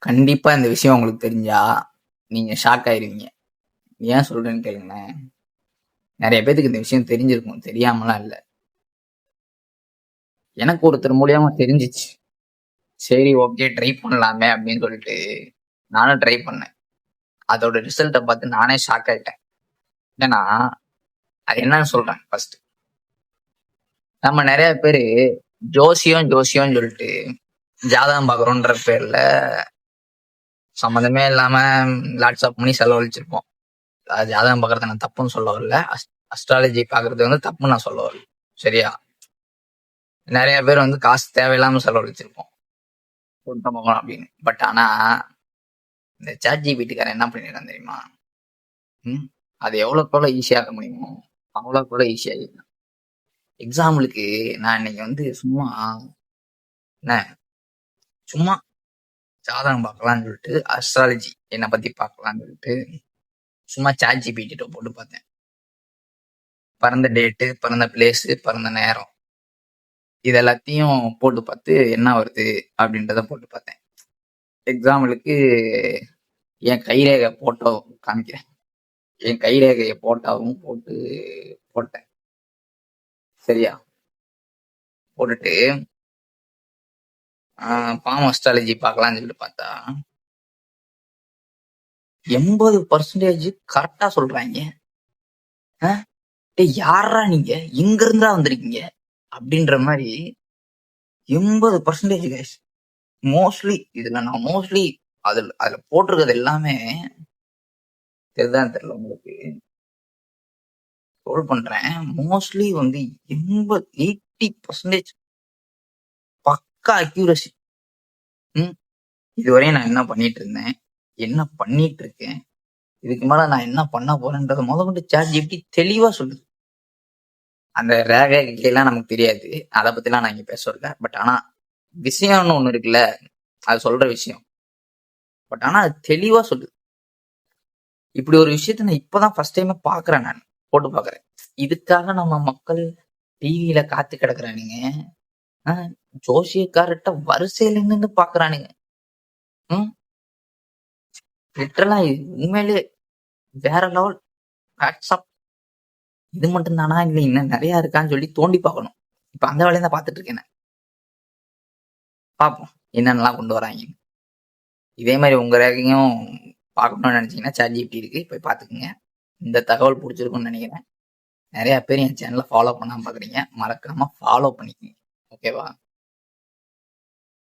கண்டிப்பா இந்த விஷயம் உங்களுக்கு தெரிஞ்சா, நீங்க ஷாக் ஆயிருவீங்க. ஏன் சொல்றேன்னு கேளுங்களேன். நெறைய பேத்துக்கு இந்த விஷயம் தெரிஞ்சிருக்கும். தெரியாமலாம் இல்ல. எனக்கு ஒருத்தர் மூலியமா தெரிஞ்சுச்சு. சரி ஓகே ட்ரை பண்ணலாமே அப்படின்னு சொல்லிட்டு, நானும் ட்ரை பண்ணேன். அதோட ரிசல்ட்ட பார்த்து நானே ஷாக் ஆயிட்டேன். என்னன்னா, அது என்னன்னு சொல்றேன் ஃபர்ஸ்ட். நம்ம நெறைய பேரு ஜோசியம்னு சொல்லிட்டு, ஜாதகம் பார்க்குறோன்ற பேர்ல சம்மந்தமே இல்லாம லாட்ஸ் ஆஃப் மணி செலவழிச்சிருப்போம். அது ஜாதகம் பார்க்கறத நான் தப்புன்னு சொல்ல வரல. அஸ்ட்ராலஜி பார்க்கறது வந்து தப்புன்னு நான் சொல்ல வரல. சரியா? நெறைய பேர் வந்து காசு தேவையில்லாம செலவழிச்சிருப்போம். பொருத்தம் பார்க்கணும் அப்படின்னு. பட் ஆனா, இந்த சாட் ஜிபிடிக்காரன் என்ன பண்ணிருக்கான் தெரியுமா? ம். அது எவ்வளோக்கு எவ்வளோ ஈஸியா ஆக்க முடியுமோ, அவ்வளோக்கு எவ்வளோ ஈஸியா ஆக்கிட்டான். எக்ஸாம்பிளுக்கு நான் இன்னைக்கு வந்து சும்மா என்ன சும்மா ஜாதகம் பார்க்கலாம்னு சொல்லிட்டு, அஸ்ட்ராலஜி என்ன பத்தி பார்க்கலாம்னு சொல்லிட்டு, சும்மா சாட் ஜிபிடிட்ட போட்டு பார்த்தேன். பிறந்த டேட்டு, பிறந்த பிளேஸு, பிறந்த நேரம். இது எல்லாத்தையும் போட்டு பார்த்து என்ன வருது அப்படின்றத போட்டு பார்த்தேன். எக்ஸாம்பிளுக்கு என் கைரேகை போட்டோ காமிக்கிறேன். என் கைரேகைய போட்டாவும் போட்டு போட்டேன். சரியா? போட்டுட்டு பாம் அஸ்ட்ராலஜி பார்க்கலாம்னு சொல்லிட்டு பார்த்தா 80% கரெக்டா சொல்றாங்க. டேய் யாரா நீங்க? எங்க இருந்தா வந்திருக்கீங்க? அப்படின்ற மாதிரி 80% கைஸ். மோஸ்ட்லி இதுல நான் மோஸ்ட்லி அதுல போட்டிருக்கிறது எல்லாமே தெரியுதான்னு தெரியல உங்களுக்கு. ஸ்க்ரோல் பண்றேன். மோஸ்ட்லி வந்து 80% பக்கா அக்யூரசி. இதுவரையும் நான் என்ன பண்ணிட்டு இருந்தேன், என்ன பண்ணிட்டு இருக்கேன், இதுக்கு மேல நான் என்ன பண்ண போறேன்றத முதல்கொண்டு சாட் ஜிபிடி தெளிவா சொல்லுது. அந்த ரேகைலாம் நமக்கு தெரியாது. அதை பத்திலாம் நான் இங்க பேச வரல. பட் ஆனா விஷயம்னு ஒண்ணு இருக்குல்ல, அது சொல்ற விஷயம். பட் ஆனா அது தெளிவா சொல்லுது. இப்படி ஒரு விஷயத்த நான் இப்பதான் ஃபர்ஸ்ட் டைம் பாக்குறேன். நான் போட்டு பாக்குறேன். இதுக்காக நம்ம மக்கள் டிவியில காத்து கிடக்குறானுங்க. ஜோசியக்காரர்கிட்ட வரிசையில நின்று பாக்குறானுங்க. லிட்டரலா உண்மையிலே வேற லெவல். வாட்ஸ்அப் இது மட்டும் தானா இல்ல இன்னும் நிறைய இருக்கான்னு சொல்லி தோண்டி பார்க்கணும். இப்ப அந்த வேலையை தான் பார்த்துட்டு இருக்கேன். பார்ப்போம் என்னென்னலாம் கொண்டு வராங்க. இதே மாதிரி உங்க ரேகையும் பார்க்கணும்னு நினைச்சீங்கன்னா சாட் ஜிபிடி இருக்கு, போய் பார்த்துக்குங்க. இந்த தகவல் பிடிச்சிருக்கும்னு நினைக்கிறேன். நிறைய பேர் என் சேனலை ஃபாலோ பண்ணாம பாக்குறீங்க. மறக்காம ஃபாலோ பண்ணிக்கங்க. ஓகேவா?